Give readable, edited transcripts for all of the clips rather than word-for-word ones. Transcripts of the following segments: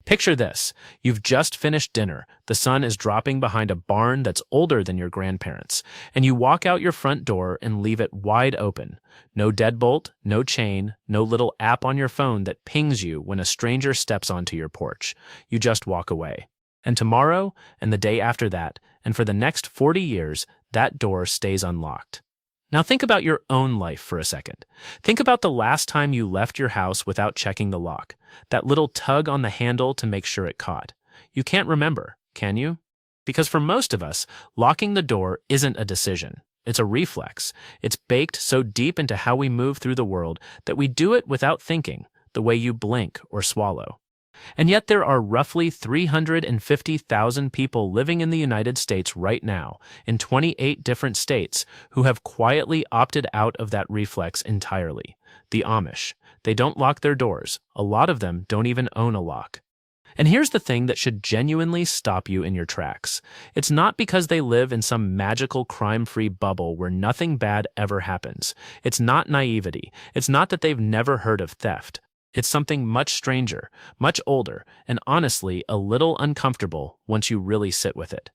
Picture this. You've just finished dinner, the sun is dropping behind a barn that's older than your grandparents', and you walk out your front door and leave it wide open. No deadbolt, no chain, no little app on your phone that pings you when a stranger steps onto your porch. You just walk away. And tomorrow, and the day after that, and for the next 40 years, that door stays unlocked. Now think about your own life for a second. Think about the last time you left your house without checking the lock, that little tug on the handle to make sure it caught. You can't remember, can you? Because for most of us, locking the door isn't a decision. It's a reflex. It's baked so deep into how we move through the world that we do it without thinking, the way you blink or swallow. And yet there are roughly 350,000 people living in the United States right now, in 28 different states, who have quietly opted out of that reflex entirely. The Amish. They don't lock their doors. A lot of them don't even own a lock. And here's the thing that should genuinely stop you in your tracks. It's not because they live in some magical crime-free bubble where nothing bad ever happens. It's not naivety. It's not that they've never heard of theft. It's something much stranger, much older, and honestly a little uncomfortable once you really sit with it.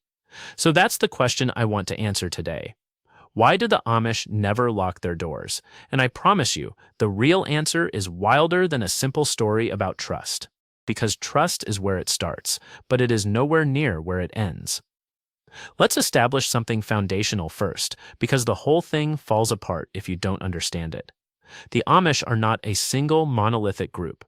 So that's the question I want to answer today. Why do the Amish never lock their doors? And I promise you, the real answer is wilder than a simple story about trust. Because trust is where it starts, but it is nowhere near where it ends. Let's establish something foundational first, because the whole thing falls apart if you don't understand it. The Amish are not a single monolithic group.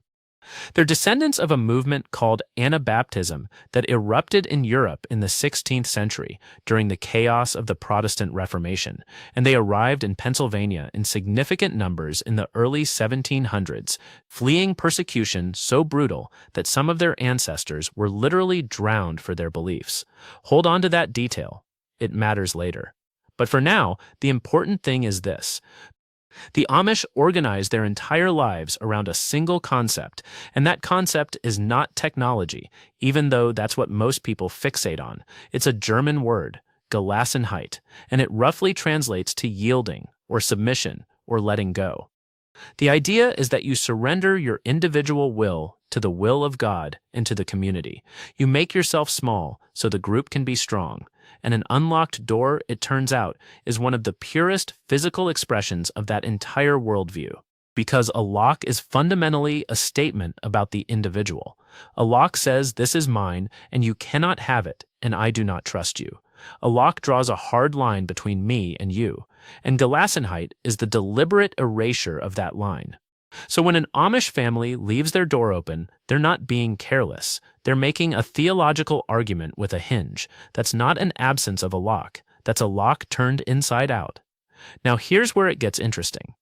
They're descendants of a movement called Anabaptism that erupted in Europe in the 16th century during the chaos of the Protestant Reformation, and they arrived in Pennsylvania in significant numbers in the early 1700s, fleeing persecution so brutal that some of their ancestors were literally drowned for their beliefs. Hold on to that detail. It matters later. But for now, the important thing is this. The Amish organize their entire lives around a single concept, and that concept is not technology, even though that's what most people fixate on. It's a German word, Gelassenheit, and it roughly translates to yielding, or submission, or letting go. The idea is that you surrender your individual will to the will of God and to the community. You make yourself small so the group can be strong. And an unlocked door, it turns out, is one of the purest physical expressions of that entire worldview. Because a lock is fundamentally a statement about the individual. A lock says, "This is mine, and you cannot have it, and I do not trust you." A lock draws a hard line between me and you, and Gelassenheit is the deliberate erasure of that line. So when an Amish family leaves their door open, they're not being careless. They're making a theological argument with a hinge. That's not an absence of a lock. That's a lock turned inside out. Now here's where it gets interesting.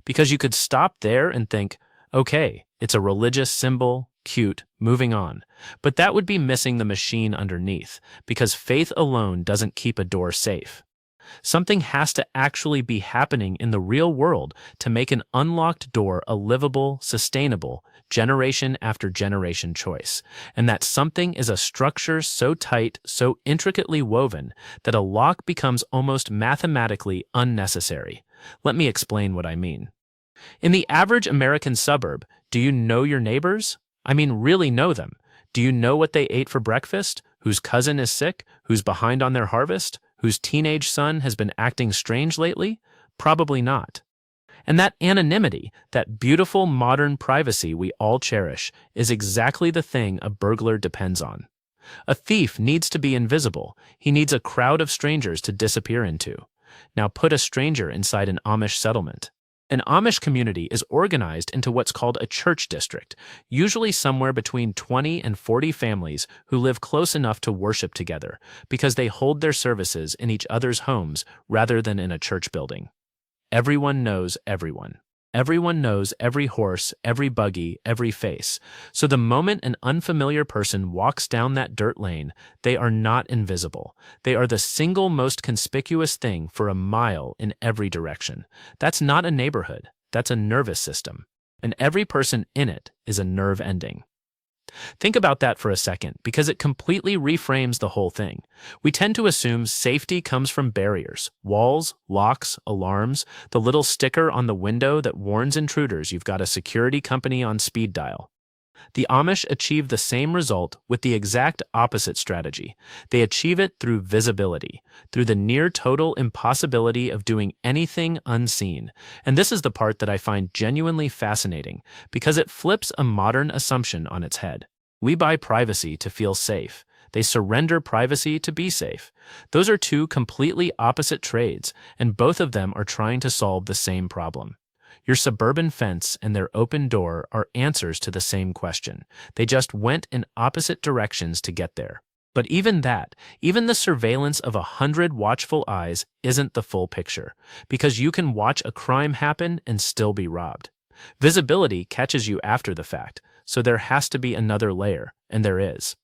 Because you could stop there and think, okay, it's a religious symbol, cute, moving on. But that would be missing the machine underneath, because faith alone doesn't keep a door safe. Something has to actually be happening in the real world to make an unlocked door a livable, sustainable, generation after generation choice. And that something is a structure so tight, so intricately woven, that a lock becomes almost mathematically unnecessary. Let me explain what I mean. In the average American suburb, do you know your neighbors? I mean, really know them. Do you know what they ate for breakfast? Whose cousin is sick? Who's behind on their harvest? Whose teenage son has been acting strange lately? Probably not. And that anonymity, that beautiful modern privacy we all cherish, is exactly the thing a burglar depends on. A thief needs to be invisible. He needs a crowd of strangers to disappear into. Now put a stranger inside an Amish settlement. An Amish community is organized into what's called a church district, usually somewhere between 20 and 40 families who live close enough to worship together, because they hold their services in each other's homes rather than in a church building. Everyone knows everyone. Everyone knows every horse, every buggy, every face. So the moment an unfamiliar person walks down that dirt lane, they are not invisible. They are the single most conspicuous thing for a mile in every direction. That's not a neighborhood. That's a nervous system. And every person in it is a nerve ending. Think about that for a second, because it completely reframes the whole thing. We tend to assume safety comes from barriers, walls, locks, alarms, the little sticker on the window that warns intruders you've got a security company on speed dial. The Amish achieve the same result with the exact opposite strategy. They achieve it through visibility, through the near total impossibility of doing anything unseen. And this is the part that I find genuinely fascinating because it flips a modern assumption on its head. We buy privacy to feel safe. They surrender privacy to be safe. Those are two completely opposite trades, and both of them are trying to solve the same problem. Your suburban fence and their open door are answers to the same question. They just went in opposite directions to get there. But even that, even the surveillance of 100 watchful eyes isn't the full picture, because you can watch a crime happen and still be robbed. Visibility catches you after the fact, so there has to be another layer, and there is.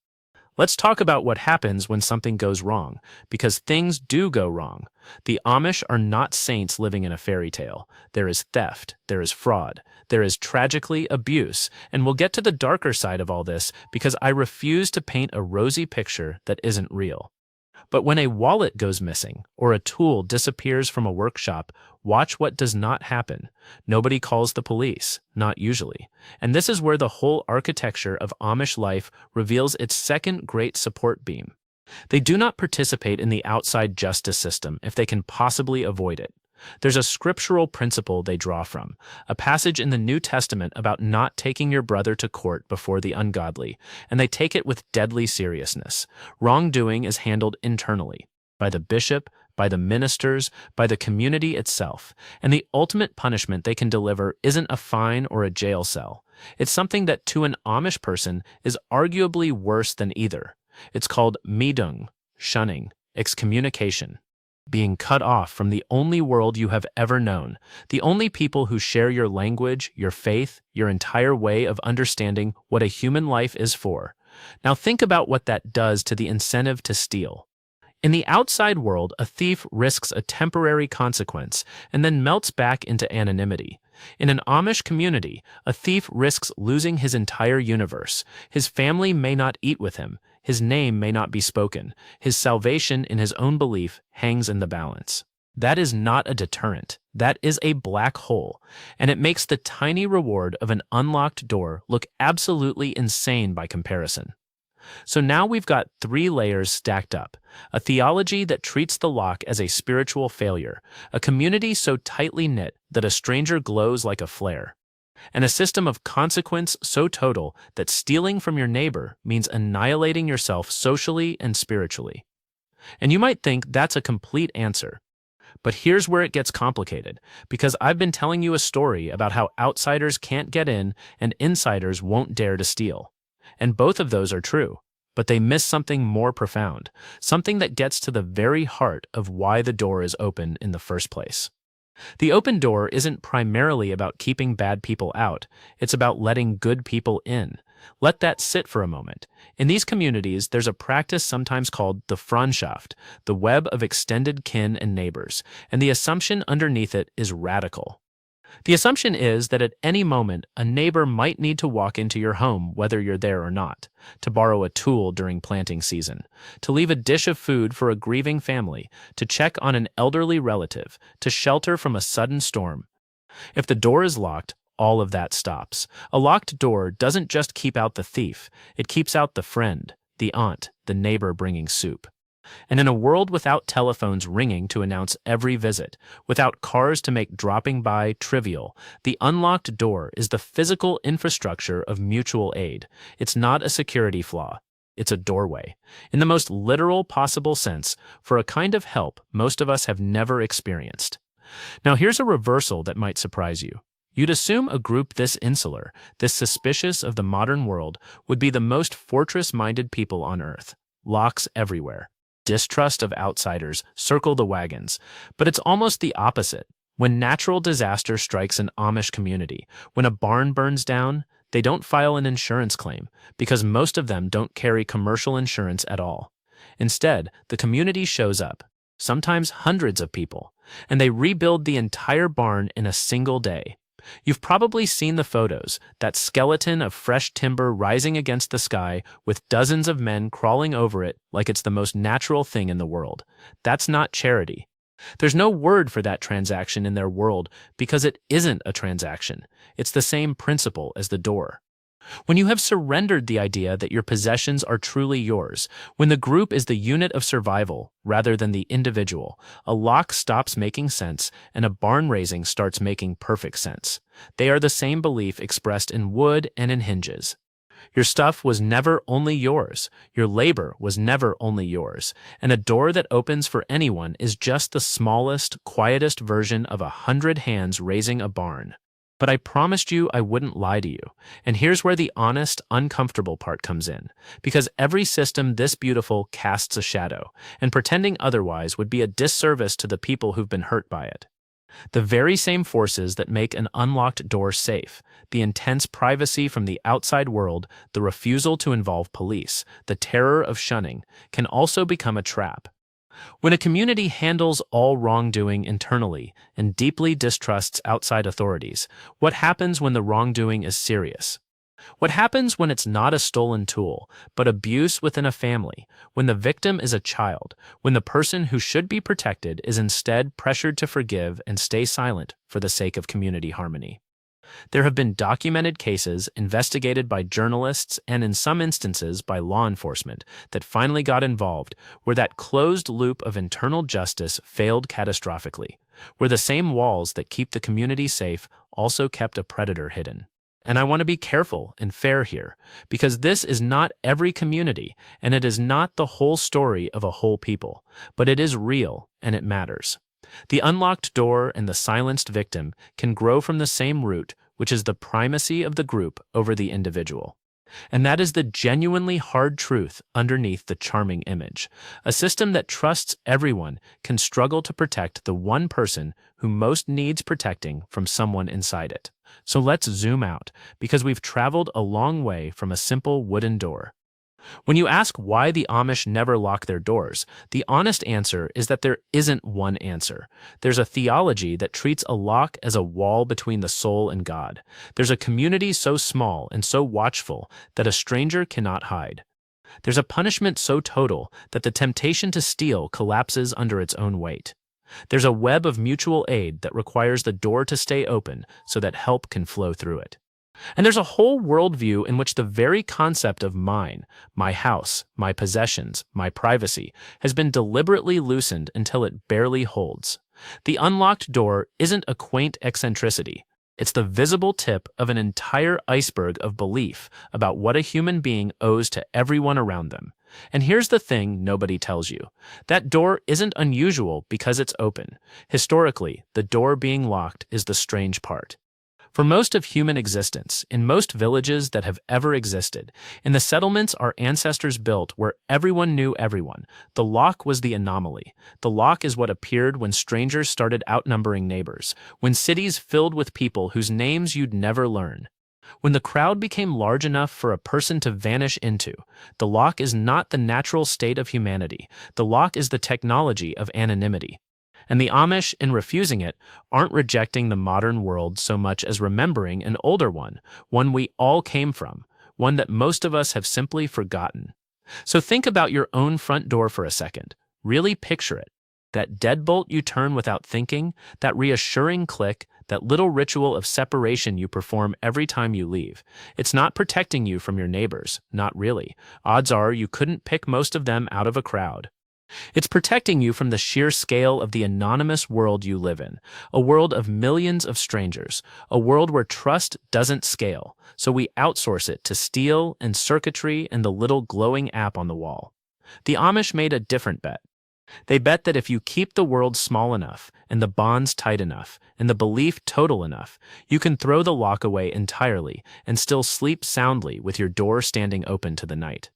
Let's talk about what happens when something goes wrong, because things do go wrong. The Amish are not saints living in a fairy tale. There is theft, there is fraud, there is tragically abuse, and we'll get to the darker side of all this because I refuse to paint a rosy picture that isn't real. But when a wallet goes missing or a tool disappears from a workshop, watch what does not happen. Nobody calls the police, not usually. And this is where the whole architecture of Amish life reveals its second great support beam. They do not participate in the outside justice system if they can possibly avoid it. There's a scriptural principle they draw from, a passage in the New Testament about not taking your brother to court before the ungodly, and they take it with deadly seriousness. Wrongdoing is handled internally, by the bishop, by the ministers, by the community itself, and the ultimate punishment they can deliver isn't a fine or a jail cell. It's something that to an Amish person is arguably worse than either. It's called midung, shunning, excommunication. Being cut off from the only world you have ever known, the only people who share your language, your faith, your entire way of understanding what a human life is for. Now think about what that does to the incentive to steal. In the outside world, a thief risks a temporary consequence and then melts back into anonymity. In an Amish community, a thief risks losing his entire universe. His family may not eat with him. His name may not be spoken. His salvation in his own belief hangs in the balance. That is not a deterrent. That is a black hole, and it makes the tiny reward of an unlocked door look absolutely insane by comparison. So now we've got three layers stacked up: a theology that treats the lock as a spiritual failure, a community so tightly knit that a stranger glows like a flare, and a system of consequence so total that stealing from your neighbor means annihilating yourself socially and spiritually. And you might think that's a complete answer. But here's where it gets complicated, because I've been telling you a story about how outsiders can't get in and insiders won't dare to steal. And both of those are true, but they miss something more profound, something that gets to the very heart of why the door is open in the first place. The open door isn't primarily about keeping bad people out, it's about letting good people in. Let that sit for a moment. In these communities, there's a practice sometimes called the Freundschaft, the web of extended kin and neighbors, and the assumption underneath it is radical. The assumption is that at any moment, a neighbor might need to walk into your home whether you're there or not, to borrow a tool during planting season, to leave a dish of food for a grieving family, to check on an elderly relative, to shelter from a sudden storm. If the door is locked, all of that stops. A locked door doesn't just keep out the thief, it keeps out the friend, the aunt, the neighbor bringing soup. And in a world without telephones ringing to announce every visit, without cars to make dropping by trivial, the unlocked door is the physical infrastructure of mutual aid. It's not a security flaw. It's a doorway, in the most literal possible sense, for a kind of help most of us have never experienced. Now here's a reversal that might surprise you. You'd assume a group this insular, this suspicious of the modern world, would be the most fortress-minded people on earth. Locks everywhere. Distrust of outsiders circle the wagons. But it's almost the opposite. When natural disaster strikes an Amish community, when a barn burns down, they don't file an insurance claim, because most of them don't carry commercial insurance at all. Instead, the community shows up, sometimes hundreds of people, and they rebuild the entire barn in a single day. You've probably seen the photos, that skeleton of fresh timber rising against the sky with dozens of men crawling over it like it's the most natural thing in the world. That's not charity. There's no word for that transaction in their world because it isn't a transaction. It's the same principle as the door. When you have surrendered the idea that your possessions are truly yours, when the group is the unit of survival rather than the individual, a lock stops making sense and a barn raising starts making perfect sense. They are the same belief expressed in wood and in hinges. Your stuff was never only yours. Your labor was never only yours. And a door that opens for anyone is just the smallest, quietest version of 100 hands raising a barn. But I promised you I wouldn't lie to you. And here's where the honest, uncomfortable part comes in. Because every system this beautiful casts a shadow, and pretending otherwise would be a disservice to the people who've been hurt by it. The very same forces that make an unlocked door safe, the intense privacy from the outside world, the refusal to involve police, the terror of shunning, can also become a trap. When a community handles all wrongdoing internally and deeply distrusts outside authorities, what happens when the wrongdoing is serious? What happens when it's not a stolen tool, but abuse within a family, when the victim is a child, when the person who should be protected is instead pressured to forgive and stay silent for the sake of community harmony? There have been documented cases investigated by journalists and in some instances by law enforcement that finally got involved where that closed loop of internal justice failed catastrophically, where the same walls that keep the community safe also kept a predator hidden. And I want to be careful and fair here, because this is not every community, and it is not the whole story of a whole people, but it is real and it matters. The unlocked door and the silenced victim can grow from the same root, which is the primacy of the group over the individual. And that is the genuinely hard truth underneath the charming image. A system that trusts everyone can struggle to protect the one person who most needs protecting from someone inside it. So let's zoom out, because we've traveled a long way from a simple wooden door. When you ask why the Amish never lock their doors, the honest answer is that there isn't one answer. There's a theology that treats a lock as a wall between the soul and God. There's a community so small and so watchful that a stranger cannot hide. There's a punishment so total that the temptation to steal collapses under its own weight. There's a web of mutual aid that requires the door to stay open so that help can flow through it. And there's a whole worldview in which the very concept of mine, my house, my possessions, my privacy, has been deliberately loosened until it barely holds. The unlocked door isn't a quaint eccentricity. It's the visible tip of an entire iceberg of belief about what a human being owes to everyone around them. And here's the thing nobody tells you. That door isn't unusual because it's open. Historically, the door being locked is the strange part. For most of human existence, in most villages that have ever existed, in the settlements our ancestors built where everyone knew everyone, the lock was the anomaly. The lock is what appeared when strangers started outnumbering neighbors, when cities filled with people whose names you'd never learn. When the crowd became large enough for a person to vanish into, the lock is not the natural state of humanity. The lock is the technology of anonymity. And the Amish, in refusing it, aren't rejecting the modern world so much as remembering an older one we all came from, one that most of us have simply forgotten. So think about your own front door for a second. Really picture it. That deadbolt you turn without thinking, that reassuring click, that little ritual of separation you perform every time you leave. It's not protecting you from your neighbors, not really. Odds are you couldn't pick most of them out of a crowd. It's protecting you from the sheer scale of the anonymous world you live in, a world of millions of strangers, a world where trust doesn't scale, so we outsource it to steel and circuitry and the little glowing app on the wall. The Amish made a different bet. They bet that if you keep the world small enough, and the bonds tight enough, and the belief total enough, you can throw the lock away entirely and still sleep soundly with your door standing open to the night.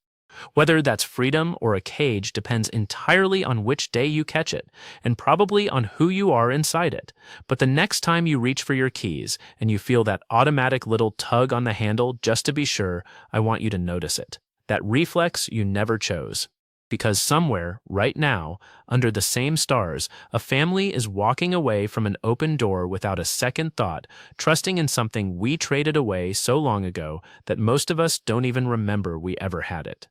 Whether that's freedom or a cage depends entirely on which day you catch it, and probably on who you are inside it. But the next time you reach for your keys and you feel that automatic little tug on the handle just to be sure, I want you to notice it. That reflex you never chose. Because somewhere, right now, under the same stars, a family is walking away from an open door without a second thought, trusting in something we traded away so long ago that most of us don't even remember we ever had it.